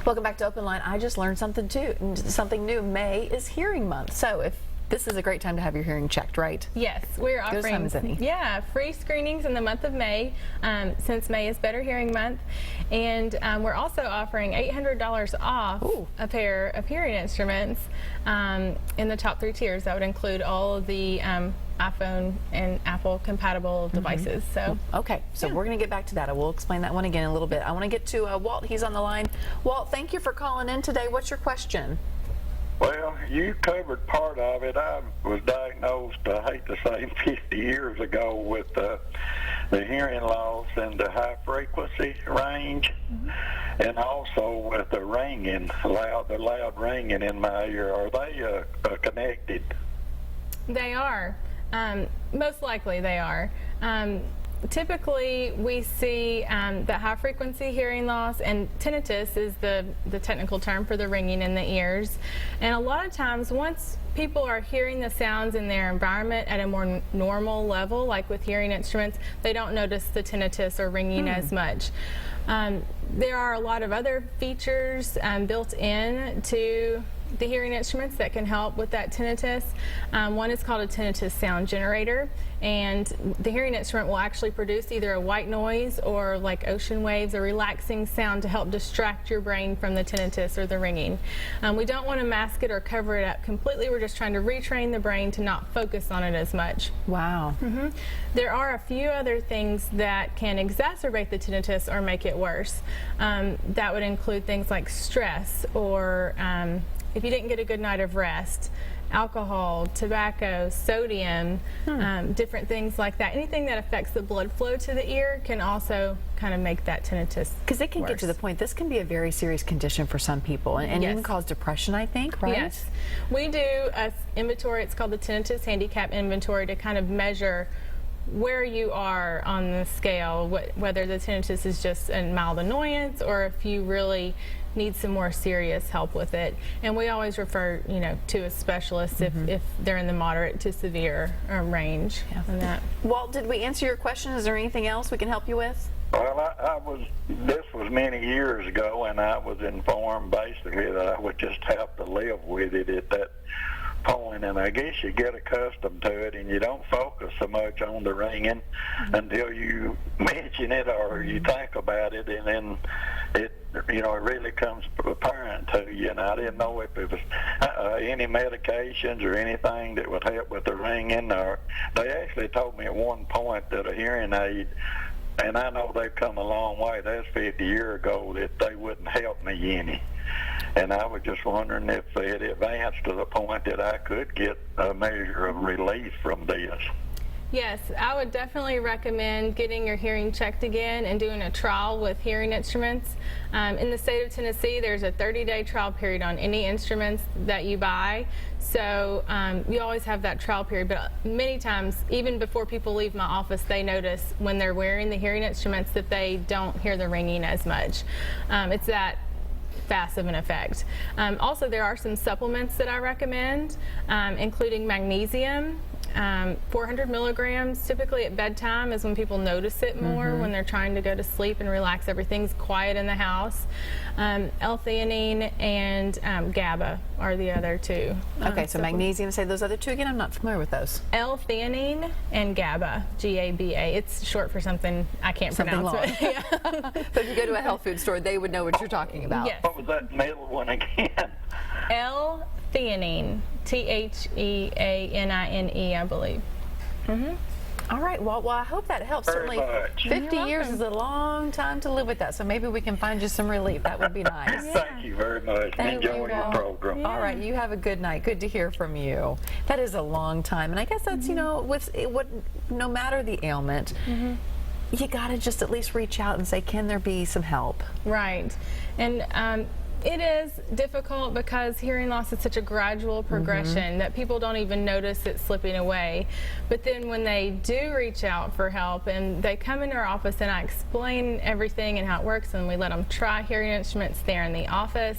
Welcome back to OpenLine. I just learned something new. May is Hearing Month, so if this is a great time to have your hearing checked, right? Yes, we're offering Good time as any. free screenings in the month of May, since May is Better Hearing Month, and we're also offering $800 off a pair of hearing instruments in the top 3 tiers. That would include all of the iPhone and Apple compatible devices. So okay, so we're going to get back to that. I will explain that one again in a little bit. I want to get to Walt. He's on the line. Walt, thank you for calling in today. What's your question? Well, you covered part of it. I was diagnosed, I hate to say, 50 years ago with the hearing loss and the high frequency range, and also with the ringing, the loud ringing in my ear. Are they connected? they are. Most likely they are. Typically, we see that high frequency hearing loss, and tinnitus is the technical term for the ringing in the ears. And a lot of times, once people are hearing the sounds in their environment at a more normal level, like with hearing instruments, they don't notice the tinnitus or ringing as much. There are a lot of other features built in to the hearing instruments that can help with that tinnitus. One is called a tinnitus sound generator, and the hearing instrument will actually produce either a white noise or like ocean waves, a relaxing sound to help distract your brain from the tinnitus or the ringing. We don't want to mask it or cover it up completely. We're just trying to retrain the brain to not focus on it as much. Wow. There are a few other things that can exacerbate the tinnitus or make it worse. That would include things like stress, or if you didn't get a good night of rest, alcohol, tobacco, sodium, different things like that. Anything that affects the blood flow to the ear can also kind of make that tinnitus Because it can get to the point, this can be a very serious condition for some people, and even cause depression, I think, right? Yes. We do an inventory, it's called the Tinnitus Handicap Inventory, to kind of measure where you are on the scale, whether the tinnitus is just a mild annoyance or if you really need some more serious help with it. And we always refer, to a specialist if they're in the moderate to severe range. On that. Walt, did we answer your question? Is there anything else we can help you with? Well, this was many years ago, and I was informed basically that I would just have to live with it at that point, and I guess you get accustomed to it and you don't focus so much on the ringing until you mention it or you think about it, and then it really comes apparent to you. And I didn't know if it was any medications or anything that would help with the ringing, or they actually told me at one point that a hearing aid, and I know they've come a long way, that's 50 years ago, that they wouldn't help me any. And I was just wondering if it advanced to the point that I could get a measure of relief from this. Yes, I would definitely recommend getting your hearing checked again and doing a trial with hearing instruments. In the state of Tennessee, there's a 30-day trial period on any instruments that you buy. So you always have that trial period, but many times, even before people leave my office, they notice when they're wearing the hearing instruments that they don't hear the ringing as much. It's that fast of an effect. Also, there are some supplements that I recommend, including magnesium. 400 milligrams typically at bedtime is when people notice it more, when they're trying to go to sleep and relax. Everything's quiet in the house. L-theanine and GABA are the other two. Okay, so magnesium, say those other two again? I'm not familiar with those. L-theanine and GABA, G-A-B-A. It's short for something I can't pronounce. But if you go to a health food store, they would know what you're talking about. Yes. What was that middle one again? L-theanine, T-H-E-A-N-I-N-E, I believe. All right, well, I hope that helps. Very Certainly, much. 50 years is a long time to live with that, so maybe we can find you some relief. That would be nice. Thank you very much. Thank Enjoy you, your Walt. program. All right, you have a good night. Good to hear from you. That is a long time, and I guess that's, no matter the ailment, you got to just at least reach out and say, can there be some help? Right. And it is difficult because hearing loss is such a gradual progression that people don't even notice it slipping away. But then when they do reach out for help and they come into our office and I explain everything and how it works, and we let them try hearing instruments there in the office,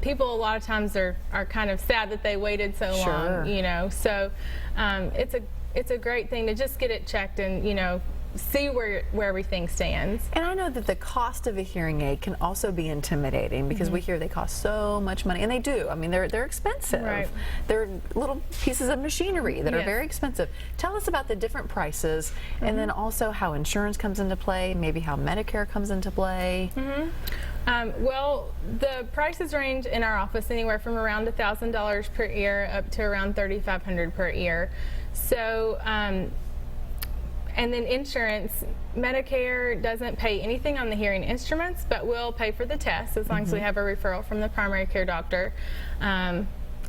people a lot of times are kind of sad that they waited so long, So it's a great thing to just get it checked and, see where everything stands. And I know that the cost of a hearing aid can also be intimidating because we hear they cost so much money, and they do. I mean, they're expensive. Right. They're little pieces of machinery that are Yes. very expensive. Tell us about the different prices, and then also how insurance comes into play, maybe how Medicare comes into play. Well, the prices range in our office anywhere from around $1,000 per ear up to around $3,500 per ear. So, and then insurance, Medicare doesn't pay anything on the hearing instruments, but will pay for the test as long as we have a referral from the primary care doctor.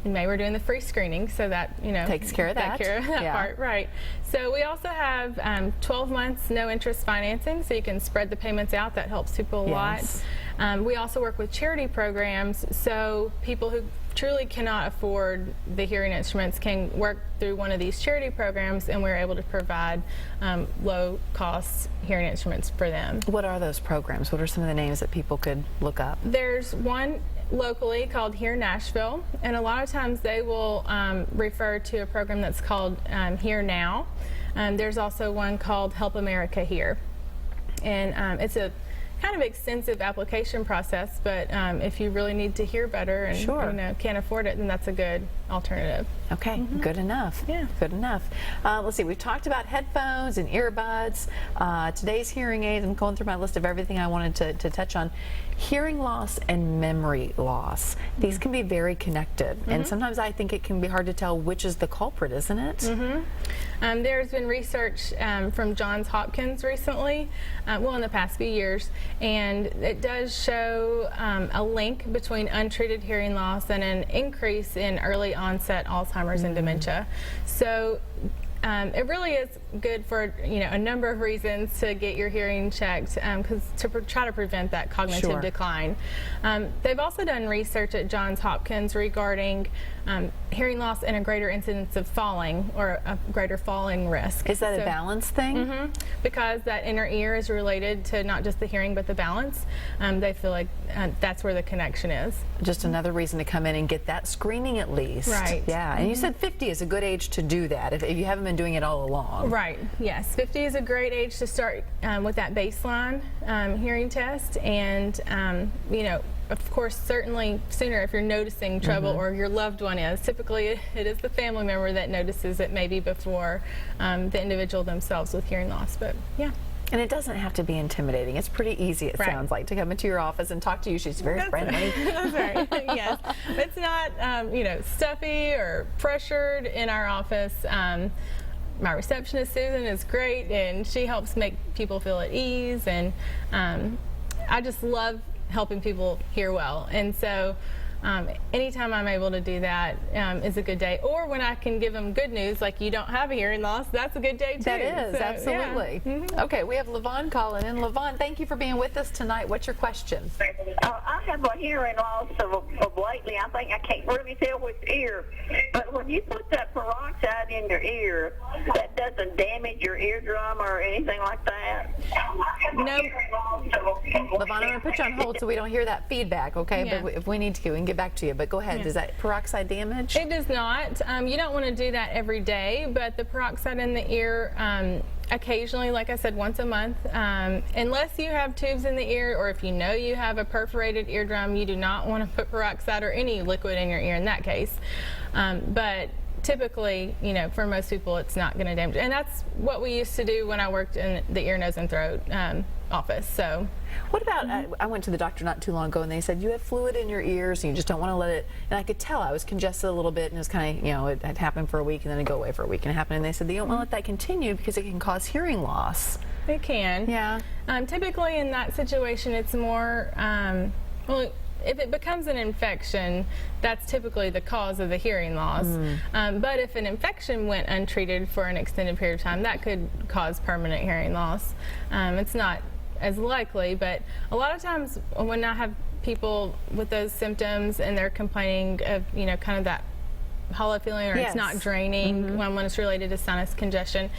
In May, we're doing the free screening, so that, Takes care of that. Take care of that Yeah. part, right. So we also have 12 months no interest financing, so you can spread the payments out. That helps people a Yes. lot. We also work with charity programs, so people who truly cannot afford the hearing instruments can work through one of these charity programs, and we're able to provide low-cost hearing instruments for them. What are those programs? What are some of the names that people could look up? There's one locally called Hear Nashville, and a lot of times they will refer to a program that's called Hear Now. There's also one called Help America Hear, and it's a kind of extensive application process, but if you really need to hear better and Sure. Can't afford it, then that's a good alternative. Okay, good enough. Yeah. Good enough. Let's see, we've talked about headphones and earbuds. Today's hearing aids, I'm going through my list of everything I wanted to touch on. Hearing loss and memory loss. These can be very connected, and sometimes I think it can be hard to tell which is the culprit, isn't it? There's been research from Johns Hopkins recently, in the past few years, and it does show a link between untreated hearing loss and an increase in early onset Alzheimer's and dementia. So it really is good for a number of reasons to get your hearing checked, because try to prevent that cognitive Sure. decline. They've also done research at Johns Hopkins regarding hearing loss and a greater incidence of falling, or a greater falling risk. Is that a So- balance thing? Because that inner ear is related to not just the hearing but the balance. They feel like that's where the connection is. Just another reason to come in and get that screening at least. Right. Yeah, and you said 50 is a good age to do that if you haven't been doing it all along. Right, yes. 50 is a great age to start with that baseline hearing test, and of course, certainly sooner if you're noticing trouble or your loved one is. Typically, it is the family member that notices it maybe before the individual themselves with hearing loss, but yeah. And it doesn't have to be intimidating. It's pretty easy, it Right. sounds like, to come into your office and talk to you. She's very friendly. That's right. Yes, it's not stuffy or pressured in our office. My receptionist Susan is great, and she helps make people feel at ease. And I just love helping people hear well, and so anytime I'm able to do that is a good day. Or when I can give them good news, like you don't have a hearing loss, that's a good day too. That is, So, absolutely. yeah. Okay, we have Levon calling in. Levon, thank you for being with us tonight. What's your question? I have a hearing loss of lately. I think I can't really tell which ear. But when you put that peroxide in your ear, that doesn't damage your eardrum or anything like that? No. Levon, I'm going to put you on hold so we don't hear that feedback, okay? Yeah. But if we need to, we can get back to you. But go ahead. Yeah. Does that peroxide damage? It does not. You don't want to do that every day, but the peroxide in the ear, occasionally, like I said, once a month, unless you have tubes in the ear, or if you know you have a perforated eardrum, you do not want to put peroxide or any liquid in your ear in that case. But typically, for most people, it's not going to damage. And that's what we used to do when I worked in the ear, nose, and throat office. So, What about, I went to the doctor not too long ago, and they said, you have fluid in your ears, and you just don't want to let it, and I could tell I was congested a little bit, and it was kind of, it had happened for a week, and then it'd go away for a week, and it happened, and they said, you don't want to let that continue because it can cause hearing loss. it can. Yeah. Typically, in that situation, it's more, if it becomes an infection, that's typically the cause of the hearing loss. But if an infection went untreated for an extended period of time, that could cause permanent hearing loss. It's not as likely, but a lot of times when I have people with those symptoms and they're complaining of, kind of that hollow feeling, or Yes. it's not draining when it's related to sinus congestion,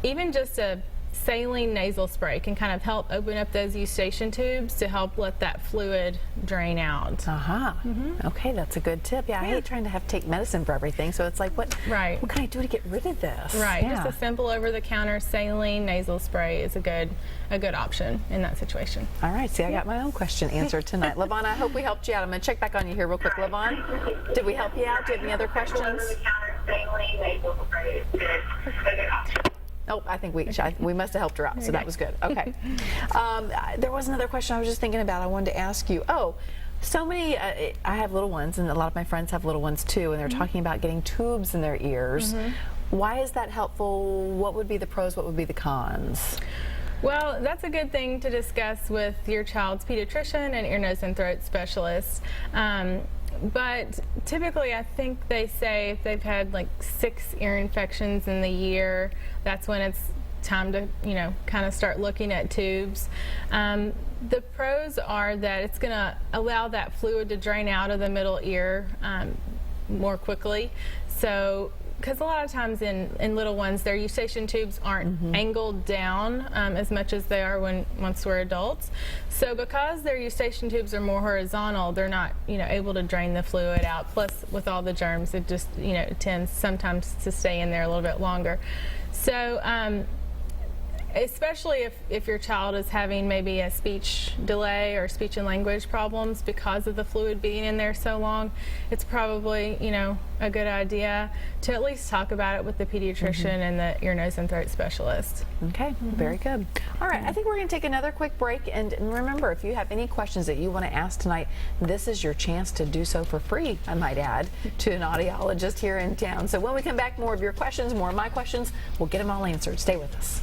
even just a saline nasal spray can kind of help open up those eustachian tubes to help let that fluid drain out. Okay, that's a good tip. Yeah, I hate trying to have to take medicine for everything, so it's like, what can I do to get rid of this? Right. Yeah. Just a simple over-the-counter saline nasal spray is a good option in that situation. All right. See, I got my own question answered tonight. Levon, I hope we helped you out. I'm going to check back on you here real quick. Levon, did we help you out? Do you have any other questions? Nope, I think we must have helped her out, so that was good. Okay. There was another question I was just thinking about. I wanted to ask you. Oh, so many, I have little ones, and a lot of my friends have little ones too, and they're talking about getting tubes in their ears. Why is that helpful? What would be the pros? What would be the cons? Well, that's a good thing to discuss with your child's pediatrician and ear, nose, and throat specialist. But typically, I think they say if they've had like 6 ear infections in the year, that's when it's time to, kind of start looking at tubes. The pros are that it's going to allow that fluid to drain out of the middle ear more quickly. So, because a lot of times in little ones, their eustachian tubes aren't angled down as much as they are once we're adults. So because their eustachian tubes are more horizontal, they're not able to drain the fluid out. Plus, with all the germs, it just tends sometimes to stay in there a little bit longer. So especially if your child is having maybe a speech delay or speech and language problems because of the fluid being in there so long, it's probably a good idea to at least talk about it with the pediatrician and the ear, nose, and throat specialist. Okay, very good. All right, I think we're going to take another quick break, and remember, if you have any questions that you want to ask tonight, this is your chance to do so for free, I might add, to an audiologist here in town. So when we come back, more of your questions, more of my questions, we'll get them all answered. Stay with us.